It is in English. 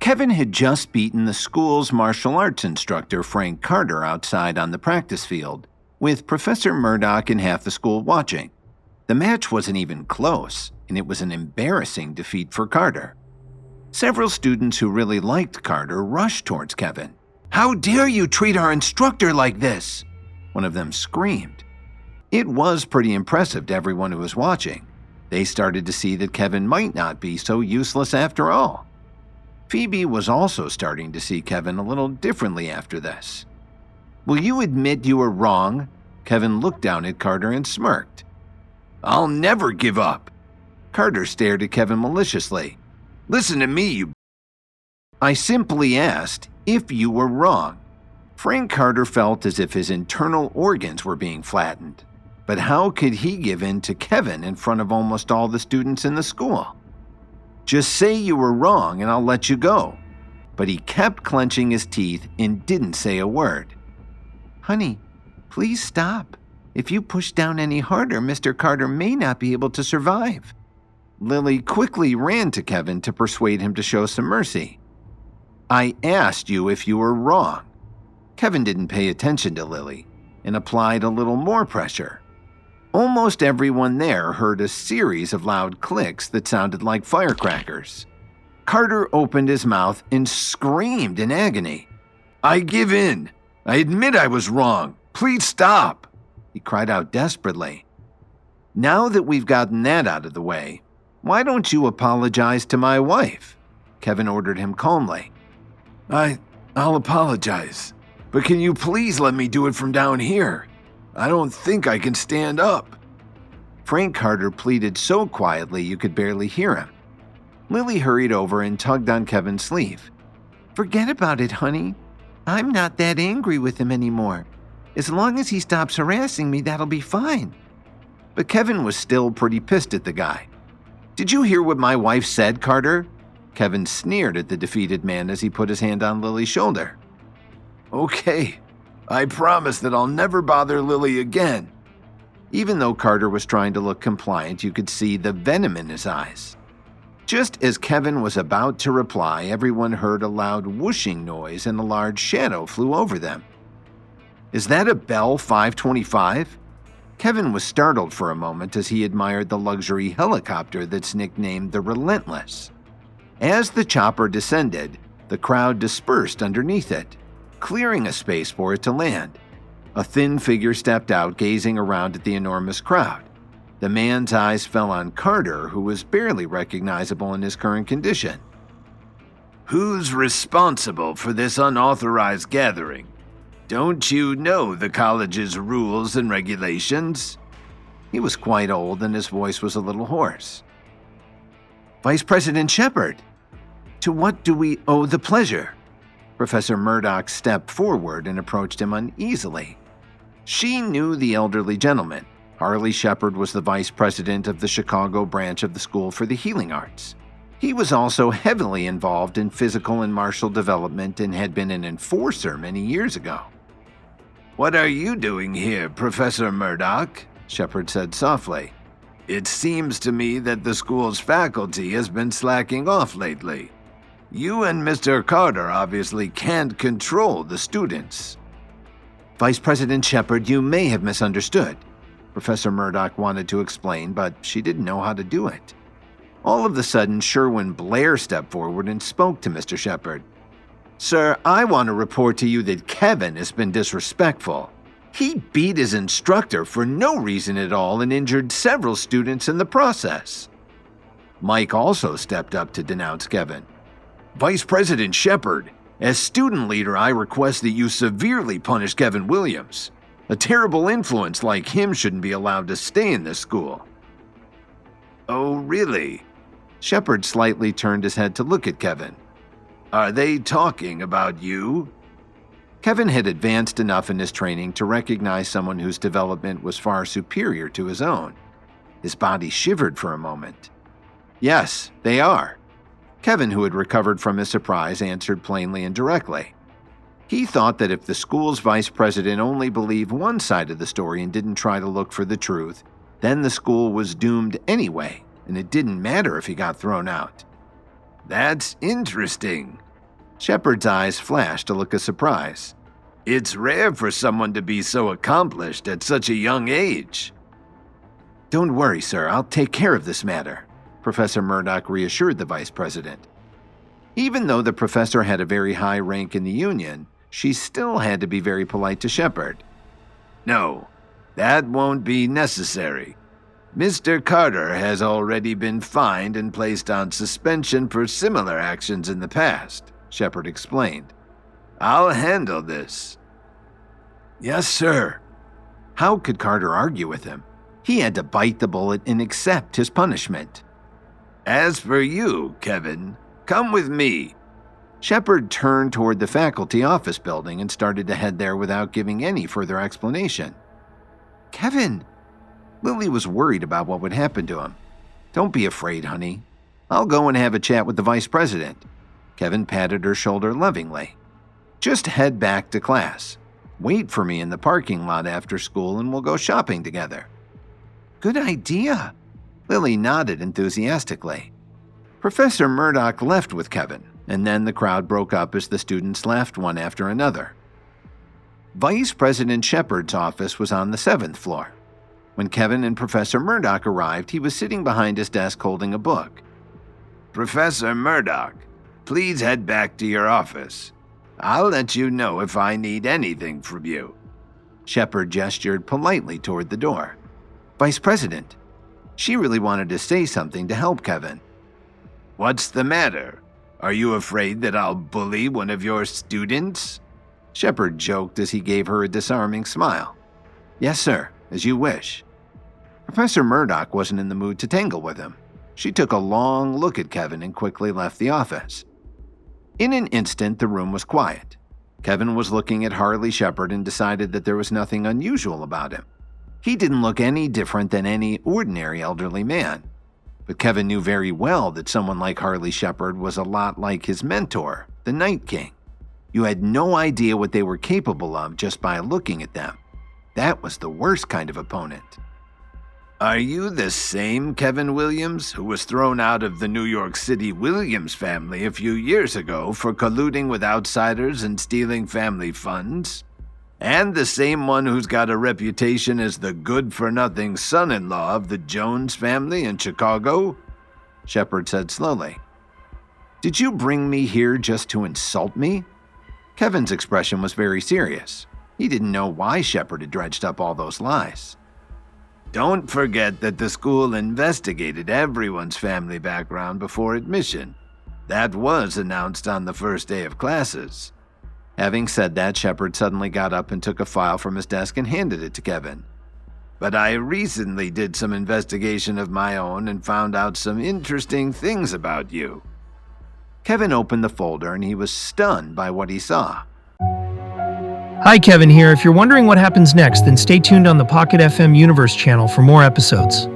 Kevin had just beaten the school's martial arts instructor, Frank Carter, outside on the practice field, with Professor Murdoch and half the school watching. The match wasn't even close, and it was an embarrassing defeat for Carter. Several students who really liked Carter rushed towards Kevin. "How dare you treat our instructor like this?" one of them screamed. It was pretty impressive to everyone who was watching. They started to see that Kevin might not be so useless after all. Phoebe was also starting to see Kevin a little differently after this. "Will you admit you were wrong?" Kevin looked down at Carter and smirked. "I'll never give up." Carter stared at Kevin maliciously. "Listen to me, you." "I simply asked if you were wrong." Frank Carter felt as if his internal organs were being flattened. But how could he give in to Kevin in front of almost all the students in the school? "Just say you were wrong and I'll let you go." But he kept clenching his teeth and didn't say a word. "Honey, please stop. If you push down any harder, Mr. Carter may not be able to survive." Lily quickly ran to Kevin to persuade him to show some mercy. "I asked you if you were wrong." Kevin didn't pay attention to Lily and applied a little more pressure. Almost everyone there heard a series of loud clicks that sounded like firecrackers. Carter opened his mouth and screamed in agony. "I give in. I admit I was wrong. Please stop," he cried out desperately. "Now that we've gotten that out of the way, why don't you apologize to my wife?" Kevin ordered him calmly. I'll apologize, but can you please let me do it from down here? I don't think I can stand up." Frank Carter pleaded so quietly you could barely hear him. Lily hurried over and tugged on Kevin's sleeve. "Forget about it, honey. I'm not that angry with him anymore. As long as he stops harassing me, that'll be fine." But Kevin was still pretty pissed at the guy. "Did you hear what my wife said, Carter?" Kevin sneered at the defeated man as he put his hand on Lily's shoulder. "Okay. I promise that I'll never bother Lily again." Even though Carter was trying to look compliant, you could see the venom in his eyes. Just as Kevin was about to reply, everyone heard a loud whooshing noise and a large shadow flew over them. "Is that a Bell 525? Kevin was startled for a moment as he admired the luxury helicopter that's nicknamed the Relentless. As the chopper descended, the crowd dispersed underneath it, clearing a space for it to land. A thin figure stepped out, gazing around at the enormous crowd. The man's eyes fell on Carter, who was barely recognizable in his current condition. "Who's responsible for this unauthorized gathering? Don't you know the college's rules and regulations?" He was quite old and his voice was a little hoarse. "Vice President Shepard, to what do we owe the pleasure?" Professor Murdoch stepped forward and approached him uneasily. She knew the elderly gentleman. Harley Shepard was the vice president of the Chicago branch of the School for the Healing Arts. He was also heavily involved in physical and martial development and had been an enforcer many years ago. "What are you doing here, Professor Murdoch?" Shepard said softly. "It seems to me that the school's faculty has been slacking off lately. You and Mr. Carter obviously can't control the students." "Vice President Shepard, you may have misunderstood." Professor Murdoch wanted to explain, but she didn't know how to do it. All of a sudden, Sherwin Blair stepped forward and spoke to Mr. Shepard. "Sir, I want to report to you that Kevin has been disrespectful. He beat his instructor for no reason at all and injured several students in the process." Mike also stepped up to denounce Kevin. "Vice President Shepard, as student leader, I request that you severely punish Kevin Williams. A terrible influence like him shouldn't be allowed to stay in this school." "Oh, really?" Shepard slightly turned his head to look at Kevin. "Are they talking about you?" Kevin had advanced enough in his training to recognize someone whose development was far superior to his own. His body shivered for a moment. "Yes, they are." Kevin, who had recovered from his surprise, answered plainly and directly. He thought that if the school's vice president only believed one side of the story and didn't try to look for the truth, then the school was doomed anyway, and it didn't matter if he got thrown out. "That's interesting. Shepard's eyes flashed a look of surprise. It's rare for someone to be so accomplished at such a young age. Don't worry, sir. I'll take care of this matter, Professor Murdoch reassured the vice president. Even though the professor had a very high rank in the Union, she still had to be very polite to Shepard. No, that won't be necessary. Mr. Carter has already been fined and placed on suspension for similar actions in the past, Shepard explained. I'll handle this. Yes, sir. How could Carter argue with him? He had to bite the bullet and accept his punishment. As for you, Kevin, come with me. Shepard turned toward the faculty office building and started to head there without giving any further explanation. Kevin! Lily was worried about what would happen to him. Don't be afraid, honey. I'll go and have a chat with the vice president. Kevin patted her shoulder lovingly. Just head back to class. Wait for me in the parking lot after school and we'll go shopping together. Good idea. Lily nodded enthusiastically. Professor Murdoch left with Kevin, and then the crowd broke up as the students left one after another. Vice President Shepard's office was on the 7th floor. When Kevin and Professor Murdoch arrived, he was sitting behind his desk holding a book. Professor Murdoch, please head back to your office. I'll let you know if I need anything from you. Shepard gestured politely toward the door. Vice President. She really wanted to say something to help Kevin. What's the matter? Are you afraid that I'll bully one of your students? Shepard joked as he gave her a disarming smile. Yes, sir, as you wish. Professor Murdoch wasn't in the mood to tangle with him. She took a long look at Kevin and quickly left the office. In an instant, the room was quiet. Kevin was looking at Harley Shepard and decided that there was nothing unusual about him. He didn't look any different than any ordinary elderly man. But Kevin knew very well that someone like Harley Shepard was a lot like his mentor, the Night King. You had no idea what they were capable of just by looking at them. That was the worst kind of opponent. Are you the same Kevin Williams who was thrown out of the New York City Williams family a few years ago for colluding with outsiders and stealing family funds? And the same one who's got a reputation as the good-for-nothing son-in-law of the Jones family in Chicago? Shepard said slowly. Did you bring me here just to insult me? Kevin's expression was very serious. He didn't know why Shepard had dredged up all those lies. Don't forget that the school investigated everyone's family background before admission. That was announced on the first day of classes. Having said that, Shepard suddenly got up and took a file from his desk and handed it to Kevin. But I recently did some investigation of my own and found out some interesting things about you. Kevin opened the folder and he was stunned by what he saw. Hi, Kevin here. If you're wondering what happens next, then stay tuned on the Pocket FM Universe channel for more episodes.